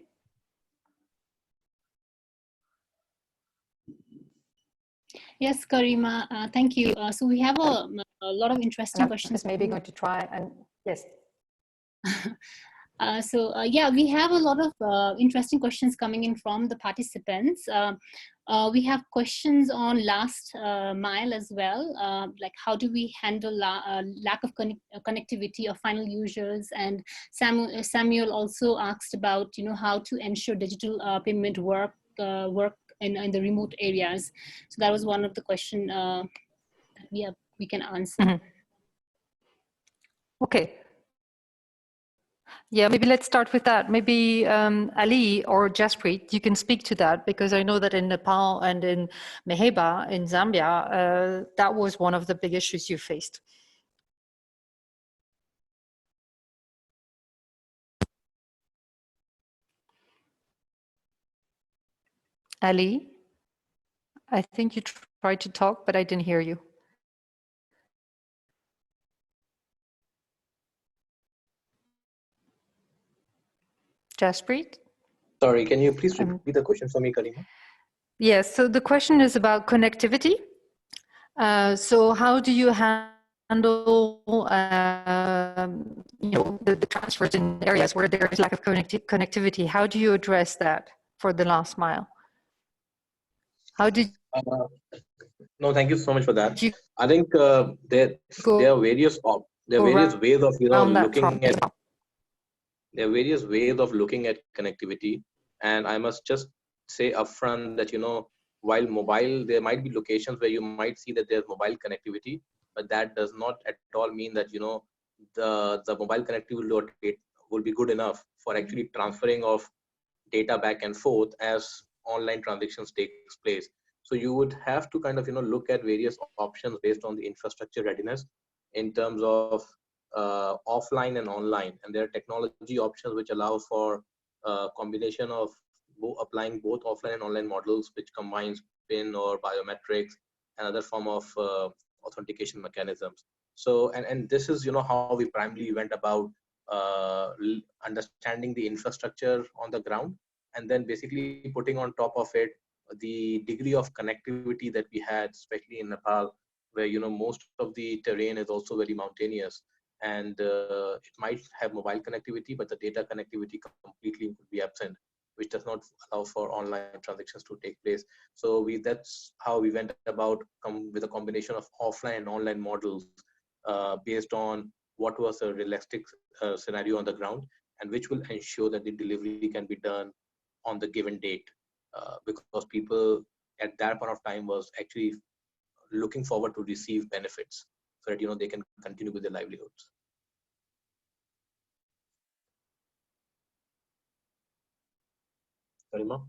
Yes, Karima, thank you. So we have a lot of interesting questions. Maybe going to try and, yes. Yeah, we have a lot of interesting questions coming in from the participants. We have questions on last mile as well, like how do we handle lack of connectivity of final users, and Samuel also asked about how to ensure digital payment work in the remote areas. So that was one of the questions that we can answer. Mm-hmm. Okay. Yeah, maybe let's start with that. Maybe Ali or Jaspreet, you can speak to that, because I know that in Nepal and in Meheba in Zambia, that was one of the big issues you faced. Ali, I think you tried to talk, but I didn't hear you. Jaspreet? Sorry, can you please repeat the question for me, Karima? Yes, so the question is about connectivity. So how do you handle the transfers in areas where there is lack of connectivity? How do you address that for the last mile? How did no, thank you so much for that. I think there are various ways of looking at. There are various ways of looking at connectivity, and I must just say upfront that while mobile, there might be locations where you might see that there's mobile connectivity, but that does not at all mean that the mobile connectivity will be good enough for actually transferring of data back and forth as online transactions takes place. So you would have to kind of look at various options based on the infrastructure readiness in terms of offline and online, and there are technology options which allow for a combination of applying both offline and online models, which combines PIN or biometrics and other form of authentication mechanisms. So and this is how we primarily went about understanding the infrastructure on the ground, and then basically putting on top of it the degree of connectivity that we had, especially in Nepal, where most of the terrain is also very mountainous, and it might have mobile connectivity, but the data connectivity completely could be absent, which does not allow for online transactions to take place. So that's how we went about with a combination of offline and online models based on what was a realistic scenario on the ground, and which will ensure that the delivery can be done on the given date, because people at that point of time was actually looking forward to receive benefits so that they can continue with their livelihoods. Karima?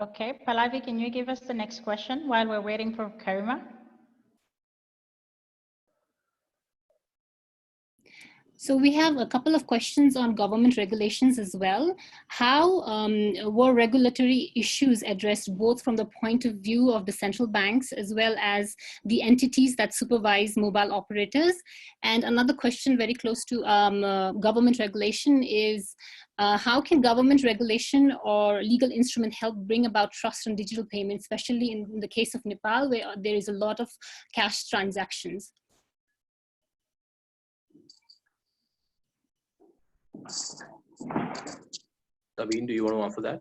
Okay, Pallavi, can you give us the next question while we're waiting for Karima? So we have a couple of questions on government regulations as well. How were regulatory issues addressed both from the point of view of the central banks as well as the entities that supervise mobile operators? And another question very close to government regulation is, how can government regulation or legal instrument help bring about trust on digital payments, especially in the case of Nepal, where there is a lot of cash transactions? Sabine, do you want to answer that?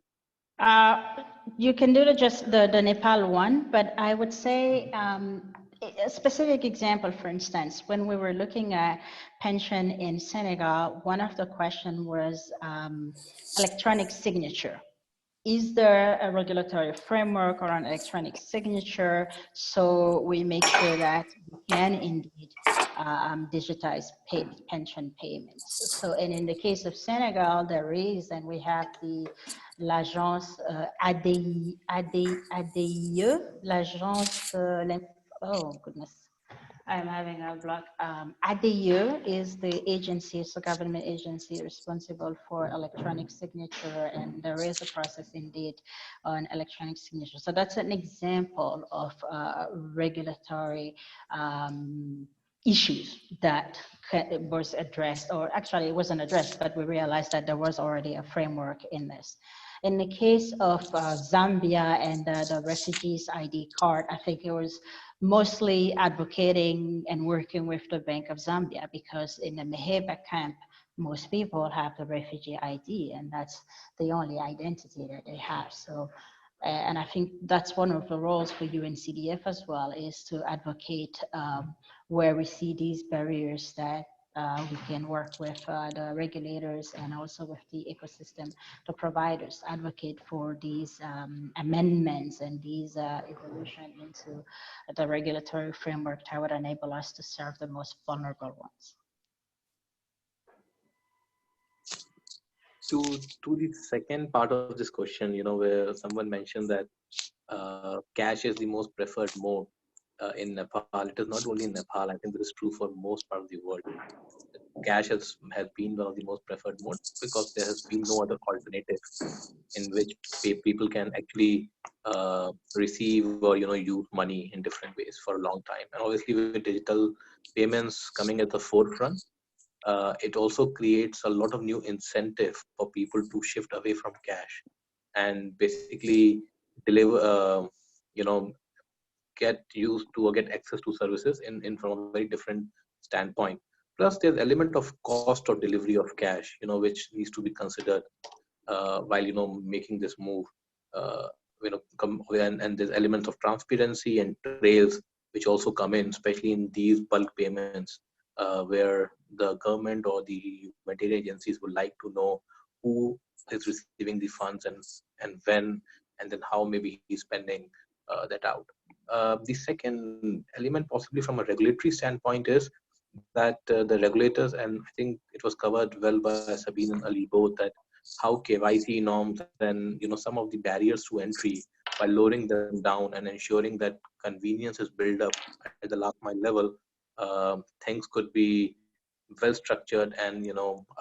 You can do the Nepal one, but I would say a specific example, for instance, when we were looking at pension in Senegal, one of the questions was electronic signature. Is there a regulatory framework around electronic signature so we make sure that we can indeed digitize pension payments? So, and in the case of Senegal, there is, and we have the l'agence ADIE, l'agence, oh goodness, I'm having a block. ADIE is the agency, it's a government agency responsible for electronic signature, and there is a process indeed on electronic signature. So that's an example of regulatory issues that was addressed, or actually it wasn't addressed, but we realized that there was already a framework in this. In the case of Zambia and the refugees ID card, I think it was mostly advocating and working with the Bank of Zambia, because in the Meheba camp, most people have the refugee ID, and that's the only identity that they have. So, and I think that's one of the roles for UNCDF as well, is to advocate where we see these barriers, that we can work with the regulators and also with the ecosystem, the providers, advocate for these amendments and these evolution into the regulatory framework that would enable us to serve the most vulnerable ones. To the second part of this question, where someone mentioned that cash is the most preferred mode in Nepal. It is not only in Nepal. I think this is true for most part of the world. Cash has been one of the most preferred modes because there has been no other alternative in which people can actually receive or use money in different ways for a long time. And obviously, with digital payments coming at the forefront, it also creates a lot of new incentive for people to shift away from cash and basically deliver, get used to or get access to services in from a very different standpoint. Plus, there's element of cost or delivery of cash, which needs to be considered while making this move. And there's elements of transparency and trails which also come in, especially in these bulk payments, where the government or the humanitarian agencies would like to know who is receiving the funds and when, and then how maybe he's spending that out. The second element, possibly from a regulatory standpoint, is that the regulators, and I think it was covered well by Sabine and Ali both, that how KYC norms and some of the barriers to entry, by lowering them down and ensuring that convenience is built up at the last mile level, things could be well structured and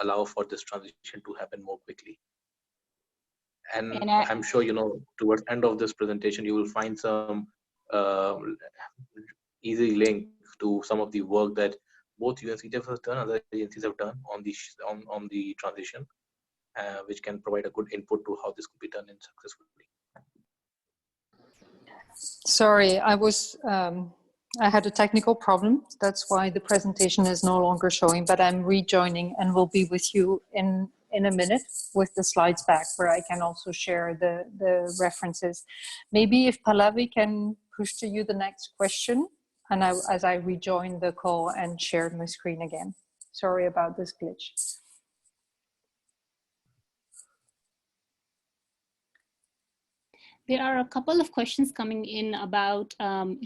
allow for this transition to happen more quickly. And I'm sure towards the end of this presentation you will find some easy link to some of the work that both UNCDF has done, other agencies have done on the transition, which can provide a good input to how this could be done successfully. Sorry, I had a technical problem. That's why the presentation is no longer showing, but I'm rejoining and will be with you in a minute with the slides back, where I can also share the references. Maybe if Pallavi can push to you the next question, and as I rejoin the call and share my screen again. Sorry about this glitch. There are a couple of questions coming in about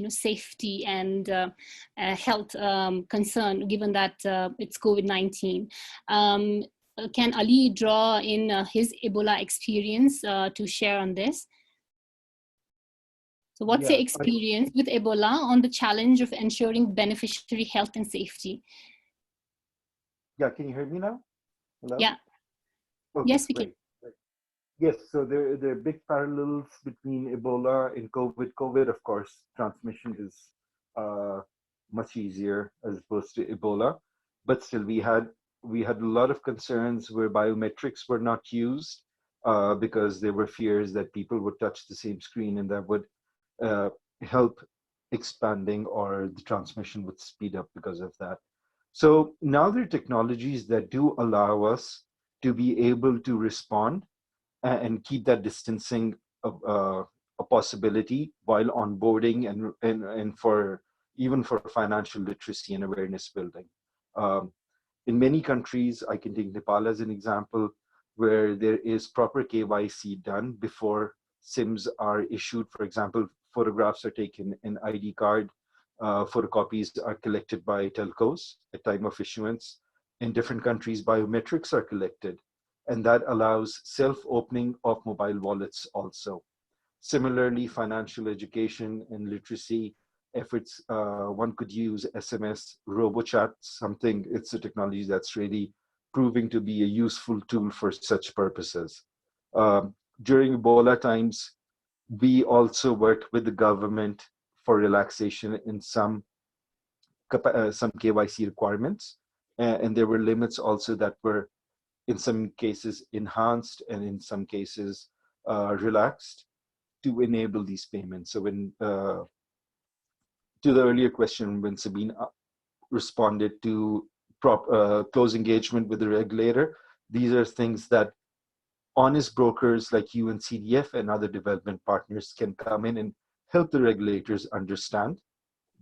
safety and health concern, given that it's COVID-19. Can Ali draw in his Ebola experience to share on this? So what's your experience with Ebola on the challenge of ensuring beneficiary health and safety? Yeah, can you hear me now? Hello? Yeah. Okay, yes, we great. can. Yes, so there are big parallels between Ebola and COVID. COVID, of course, transmission is much easier as opposed to Ebola, but still we had a lot of concerns where biometrics were not used because there were fears that people would touch the same screen and that would help expanding, or the transmission would speed up because of that. So now there are technologies that do allow us to be able to respond and keep that distancing a possibility while onboarding and for even for financial literacy and awareness building. In many countries, I can take Nepal as an example, where there is proper KYC done before SIMs are issued. For example, photographs are taken, an ID card, photocopies are collected by telcos at time of issuance. In different countries, biometrics are collected, and that allows self-opening of mobile wallets also. Similarly, financial education and literacy efforts, one could use SMS, RoboChat, it's a technology that's really proving to be a useful tool for such purposes. During Ebola times, we also worked with the government for relaxation in some KYC requirements. And there were limits also that were in some cases enhanced and in some cases relaxed to enable these payments. So when, to the earlier question, when Sabine responded to close engagement with the regulator, these are things that honest brokers like UNCDF and other development partners can come in and help the regulators understand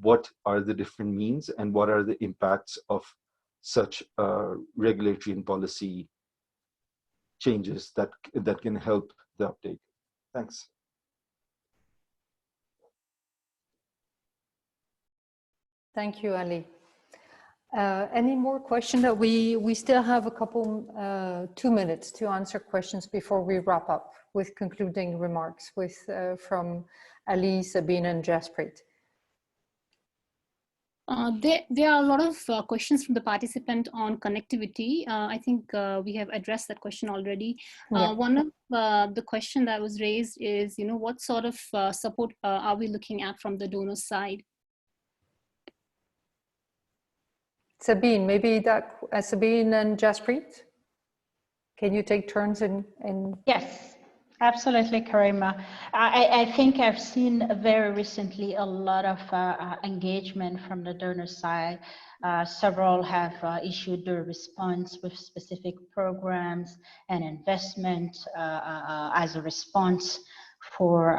what are the different means and what are the impacts of such regulatory and policy changes that can help the uptake. Thanks. Thank you, Ali. Any more questions? That we still have a couple, 2 minutes to answer questions before we wrap up with concluding remarks from Ali, Sabine, and Jaspreet. There are a lot of questions from the participant on connectivity. I think we have addressed that question already. Yeah. One of the question that was raised is, what sort of support are we looking at from the donor side? Sabine, maybe that Sabine and Jaspreet, can you take turns in? Yes, absolutely, Karima. I think I've seen very recently a lot of engagement from the donor side. Several have issued their response with specific programs and investment as a response for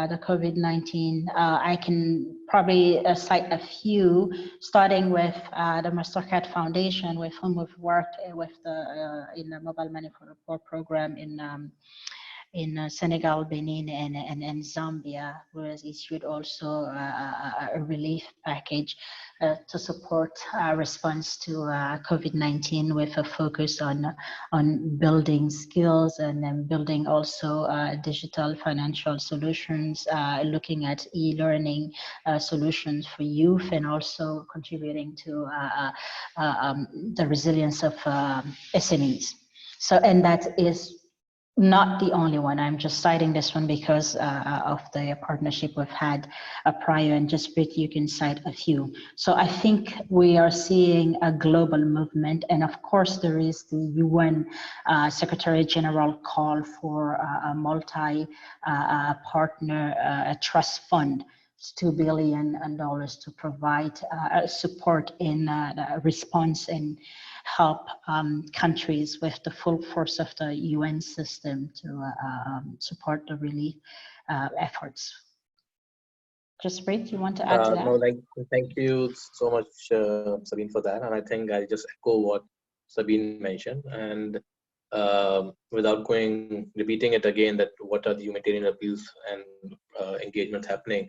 the COVID-19. I can probably cite a few, starting with the Mastercard Foundation, with whom we've worked with in the mobile money for the poor program in Senegal, Benin, and Zambia, who has issued also a relief package to support response to COVID-19 with a focus on building skills and then building also digital financial solutions, looking at e-learning solutions for youth, and also contributing to the resilience of SMEs. So, and that is not the only one. I'm just citing this one because of the partnership we've had prior, and just Brit, you can cite a few. So I think we are seeing a global movement, and of course there is the UN Secretary General call for a multi-partner trust fund, $2 billion to provide support in response and help countries with the full force of the UN system to support the relief efforts. Jaspreet, you want to add to that? No, thank you so much, Sabine, for that. And I think I just echo what Sabine mentioned. And without repeating it again, that what are the humanitarian appeals and engagements happening,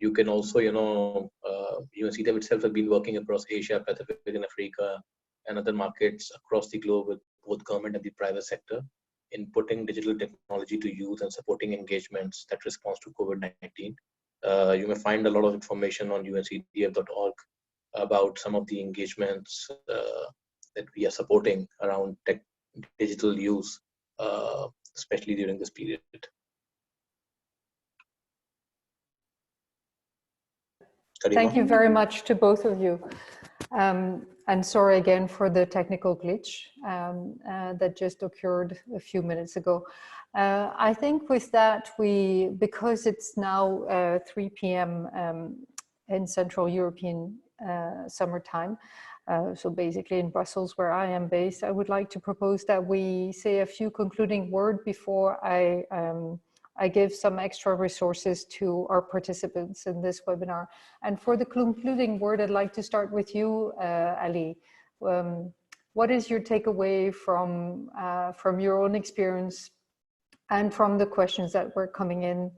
you can also, UNCDF itself has been working across Asia, Pacific, and Africa, and other markets across the globe with both government and the private sector in putting digital technology to use and supporting engagements that responds to COVID-19. You may find a lot of information on uncdf.org about some of the engagements that we are supporting around digital use, especially during this period. Karima? Thank you very much to both of you. And sorry again for the technical glitch that just occurred a few minutes ago. I think with that, because it's now 3 p.m. In Central European summertime, so basically in Brussels, where I am based. I would like to propose that we say a few concluding words before I give some extra resources to our participants in this webinar. And for the concluding word, I'd like to start with you, Ali. What is your takeaway from your own experience and from the questions that were coming in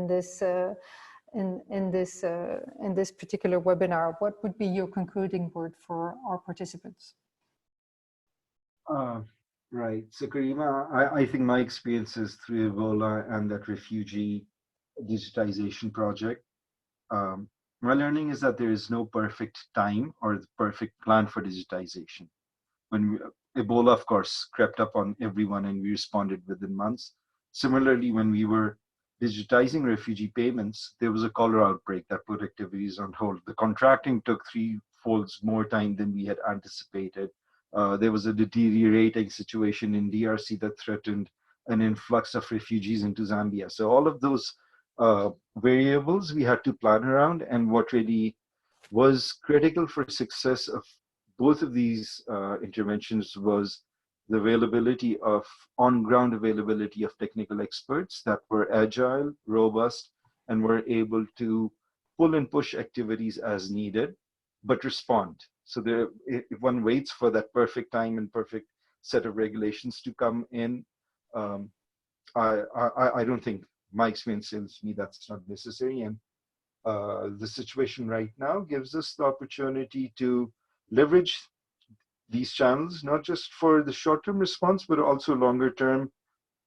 this particular webinar? What would be your concluding word for our participants? Right. So Karima, I think my experiences through Ebola and that refugee digitization project, my learning is that there is no perfect time or the perfect plan for digitization. When Ebola, of course, crept up on everyone and we responded within months. Similarly, when we were digitizing refugee payments, there was a cholera outbreak that put activities on hold. The contracting took 3-fold more time than we had anticipated. There was a deteriorating situation in DRC that threatened an influx of refugees into Zambia. So all of those variables we had to plan around, and what really was critical for success of both of these interventions was the availability of on-ground availability of technical experts that were agile, robust, and were able to pull and push activities as needed, but respond. So there, if one waits for that perfect time and perfect set of regulations to come in, I don't think, my experience tells me that's not necessary. And the situation right now gives us the opportunity to leverage these channels, not just for the short-term response, but also longer-term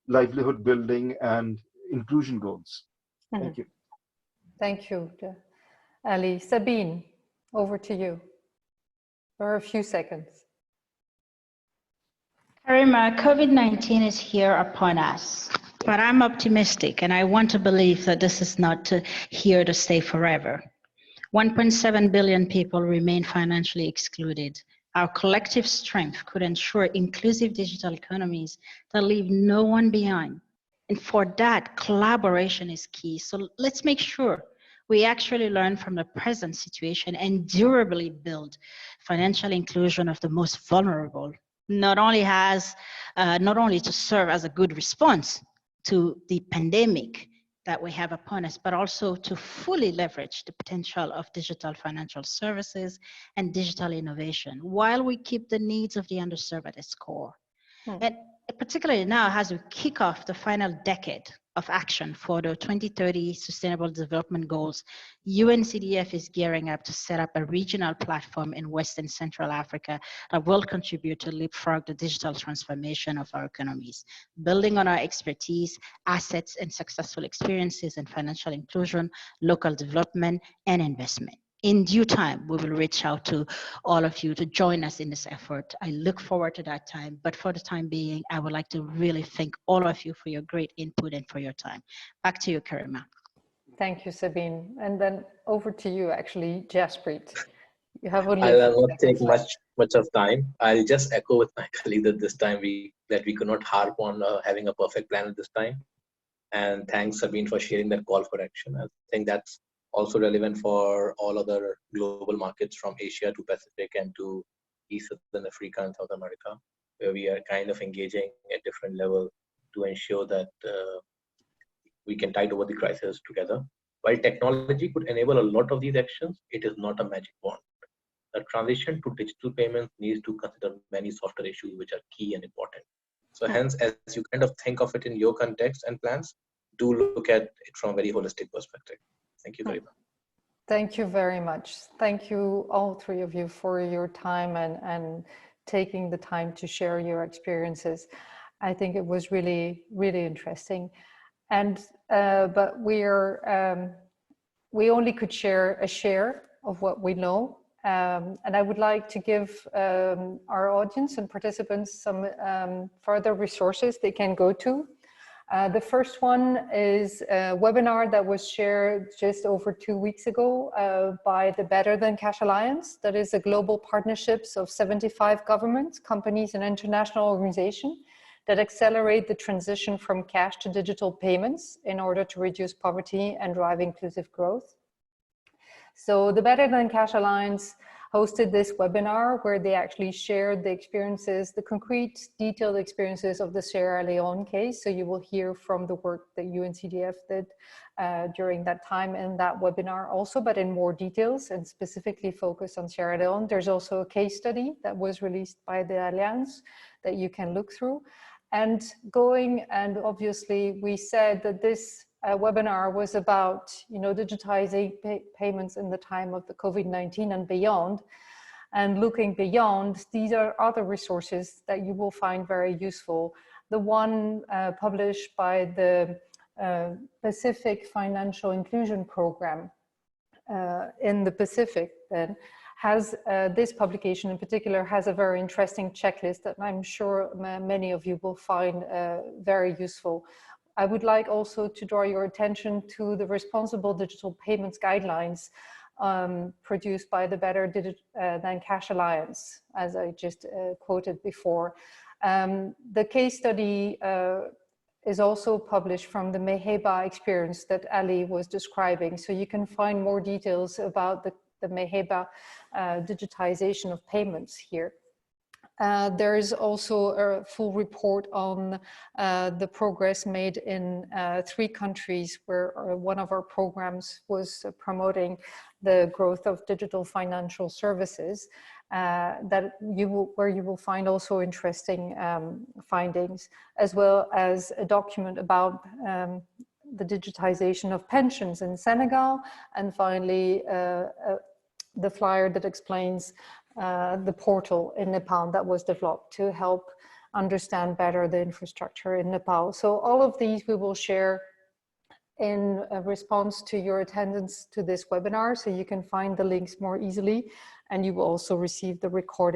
livelihood building and inclusion goals. Thank you. Thank you, Ali. Sabine, over to you for a few seconds. Karima, COVID-19 is here upon us, but I'm optimistic and I want to believe that this is not here to stay forever. 1.7 billion people remain financially excluded. Our collective strength could ensure inclusive digital economies that leave no one behind. And for that, collaboration is key. So let's make sure we actually learn from the present situation and durably build financial inclusion of the most vulnerable, not only to serve as a good response to the pandemic that we have upon us, but also to fully leverage the potential of digital financial services and digital innovation while we keep the needs of the underserved at its core. And particularly now, as we kick off the final decade of action for the 2030 Sustainable Development Goals, UNCDF is gearing up to set up a regional platform in West and Central Africa that will contribute to leapfrog the digital transformation of our economies, building on our expertise, assets, and successful experiences in financial inclusion, local development, and investment. In due time, we will reach out to all of you to join us in this effort. I look forward to that time, but for the time being, I would like to really thank all of you for your great input and for your time. Back to you, Karima. Thank you, Sabine. And then over to you, actually, Jaspreet. You have only I'll not take much of time. I'll just echo with my colleague that this time we could not harp on having a perfect plan at this time. And thanks, Sabine, for sharing that call for action. I think that's also relevant for all other global markets from Asia to Pacific and to East Southern Africa and South America, where we are kind of engaging at different level to ensure that we can tide over the crisis together. While technology could enable a lot of these actions, it is not a magic wand. The transition to digital payments needs to consider many softer issues which are key and important. So hence, as you kind of think of it in your context and plans, do look at it from a very holistic perspective. Thank you very much. Thank you very much. Thank you, all three of you, for your time and taking the time to share your experiences. I think it was really, really interesting. And but we only could share a share of what we know. And I would like to give our audience and participants some further resources they can go to. The first one is a webinar that was shared just over 2 weeks ago by the Better Than Cash Alliance. That is a global partnerships of 75 governments, companies, and international organizations that accelerate the transition from cash to digital payments in order to reduce poverty and drive inclusive growth. So the Better Than Cash Alliance hosted this webinar where they actually shared the experiences, the concrete detailed experiences of the Sierra Leone case. So you will hear from the work that UNCDF did during that time in that webinar also, but in more details and specifically focused on Sierra Leone. There's also a case study that was released by the Alliance that you can look through. And obviously we said that this webinar was about, digitizing payments in the time of the COVID-19 and beyond. And looking beyond, these are other resources that you will find very useful. The one published by the Pacific Financial Inclusion Program in the Pacific then has, this publication in particular has a very interesting checklist that I'm sure many of you will find very useful. I would like also to draw your attention to the Responsible Digital Payments Guidelines produced by the Better Than Cash Alliance, as I just quoted before. The case study is also published from the Meheba experience that Ali was describing. So you can find more details about the Meheba digitization of payments here. There is also a full report on the progress made in 3 countries where one of our programs was promoting the growth of digital financial services, where you will find also interesting findings, as well as a document about the digitization of pensions in Senegal, and finally the flyer that explains the portal in Nepal that was developed to help understand better the infrastructure in Nepal. So all of these we will share in response to your attendance to this webinar, so you can find the links more easily, and you will also receive the recording